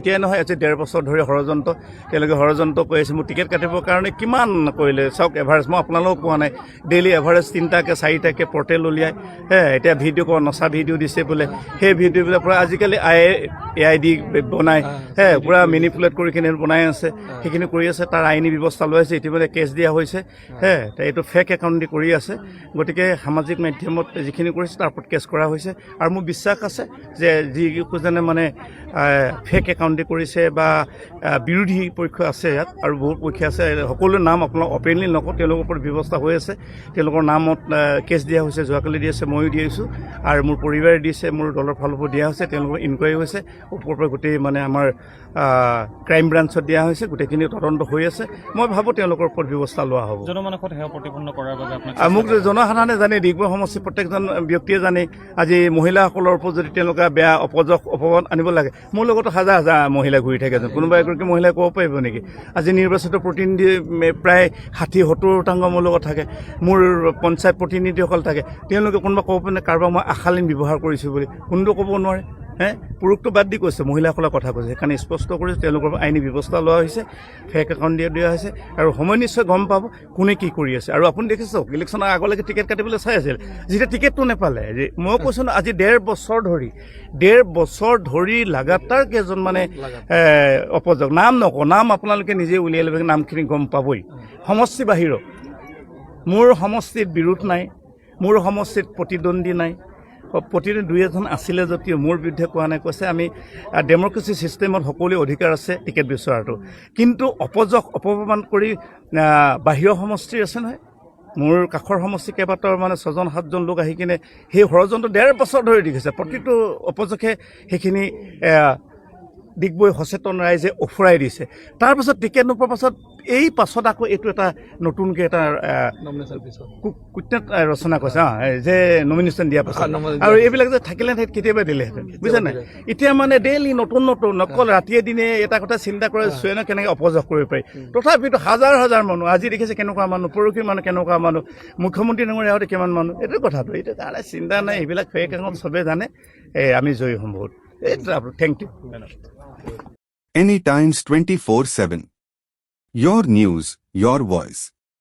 এতিয়া নহয় আজি 1.5 বছৰ ধৰি ষড়যন্ত্ৰ তেওঁলোকে ষড়যন্ত্ৰ কৰি আছে মোৰ টিকেট কাটিবৰ কাৰণে কিমান কৰিলে চাওক এভাৰেজ মই আপোনালোকক কোৱা নাই ডেইলি এভাৰেজ 3টাকে 4টাকে পৰ্টেল উলিয়াই এতিয়া ভিডিঅ' নচা ভিডিঅ' দিছে বোলে সেই ভিডিঅ'বিলাক পৰা আজিকালি AI দি বনাই পুৰা মেনিপুলেট কৰি কিনে বনাই আছে সেইখিনি কৰি আছে তাৰ আইনী ব্যৱস্থা লৈ আছে ইতিমধ্যে কেছ দিয়া হৈছে এইটো ফেক একাউণ্ট দি কৰি আছে গতিকে সামাজিক মাধ্যমত যিখিনি কৰিছে তাৰ ওপৰত কেছ কৰা হৈছে আৰু মোৰ বিশ্বাস আছে যে যিজনে মানে ফেক একাউণ্ট দি কৰিছে বা বিৰোধী পক্ষ আছে ইয়াত আৰু বহুত পক্ষ আছে সকলো নাম আপোনাক অপেনলি নকওঁ তেওঁলোকৰ ওপৰত ব্যৱস্থা হৈ আছে তেওঁলোকৰ নামত কেছ দিয়া হৈছে যোৱাকালি দি আছে ময়ো দি আহিছোঁ আৰু মোৰ পৰিবাৰে দিছে মোৰ দলৰ ফালৰ পৰা দিয়া হৈছে তেওঁলোকৰ ইনকুৱাৰী হৈছে ওপৰৰ পৰা গোটেই মানে আমাৰ ক্ৰাইম ব্ৰাঞ্চত দিয়া হৈছে গোটেইখিনি তদন্ত হৈ আছে মই ভাবোঁ তেওঁলোকৰ ওপৰত ব্যৱস্থা লোৱা হ'ব জনমানসত সেৱা প্ৰতিপন্ন কৰাৰ বাবে মোক জনসাধাৰণে জানে ডিগবৈ সমষ্টিৰ প্ৰত্যেকজন ব্যক্তিয়ে জানে আজি মহিলাসকলৰ ওপৰত যদি তেওঁলোকে বেয়া অপমান আনিব লাগে মোৰ লগতো হাজাৰ হাজাৰ মহিলা ঘূৰি থাকে কোনোবা এগৰাকী মহিলাই ক'ব পাৰিব নেকি আজি নিৰ্বাচিত প্ৰতিনিধি প্ৰায় 60-70% মোৰ লগত থাকে মোৰ পঞ্চায়ত প্ৰতিনিধিসকল থাকে তেওঁলোকে কোনোবা ক'ব পাৰে কাৰোবাক মই আশালীন ব্যৱহাৰ কৰিছোঁ বুলি কোনোটো ক'ব নোৱাৰে পুৰুষটো বাদ দি কৈছে মহিলাসকলৰ কথা কৈছে সেইকাৰণে স্পষ্ট কৰিছে তেওঁলোকৰ আইনী ব্যৱস্থা লোৱা হৈছে ফেক একাউণ্ট দিয়া হৈছে আৰু সময় নিশ্চয় গম পাব কোনে কি কৰি আছে আৰু আপুনি দেখিছে ইলেকশ্যনৰ আগলৈকে টিকেট কাটিবলৈ চাই আছিল যেতিয়া টিকেটটো নাপালে যে মই কৈছোঁ আজি 1.5 বছৰ ধৰি লাগাতাৰ কেইজন মানে অপযোগ নাম নকওঁ নাম আপোনালোকে নিজে উলিয়াই ল'ব নামখিনি গম পাবই সমষ্টি বাহিৰত মোৰ সমষ্টিত বিৰোধ নাই মোৰ সমষ্টিত প্ৰতিদ্বন্দ্বী নাই প্ৰতিদিন 2-এজন আছিলে যদিও মোৰ বিৰুদ্ধে কোৱা নাই কৈছে আমি ডেমক্ৰেচি ছিষ্টেমত সকলোৱে অধিকাৰ আছে টিকেট বিচৰাটো কিন্তু অপমান কৰি বাহিৰৰ সমষ্টিৰ আছে নহয় মোৰ কাষৰ সমষ্টি কেইবাটাও মানে 6-7জন লোক আহি কিনে সেই ষড়যন্ত্ৰ 1.5 বছৰ ধৰি দেখিছে প্ৰতিটো অপযোগে সেইখিনি ডিগবৈ সচেতন ৰাইজে অফুৰাই দিছে তাৰপাছত টিকেট নোপোৱাৰ পাছত এই পাছত আকৌ এইটো এটা নতুনকৈ এটা ৰচনা কৈছে যে নমিনেশ্যন দিয়াৰ পাছত আৰু এইবিলাক যে থাকিলে ঠাইত কেতিয়াবা দিলেহেঁতেন বুজিছে নাই এতিয়া মানে ডেইলি নতুন অকল ৰাতিয়ে দিনে এটা কথা চিন্তা কৰে চুৱেনে কেনেকৈ অপযোগ কৰিব পাৰি তথাপিতো হাজাৰ হাজাৰ মানুহ আজি দেখিছে কেনেকুৱা মানুহ পৰহি মানুহ কেনেকুৱা মানুহ মুখ্যমন্ত্ৰী নগৰী আগতে কিমান মানুহ এইটো কথাটো এইটো কাৰণে চিন্তা নাই এইবিলাক ফেক একাউণ্ট চবেই জানে আমি জয়ী হ'ম বহুত thank U Anytimes 24/7. Your news, your voice.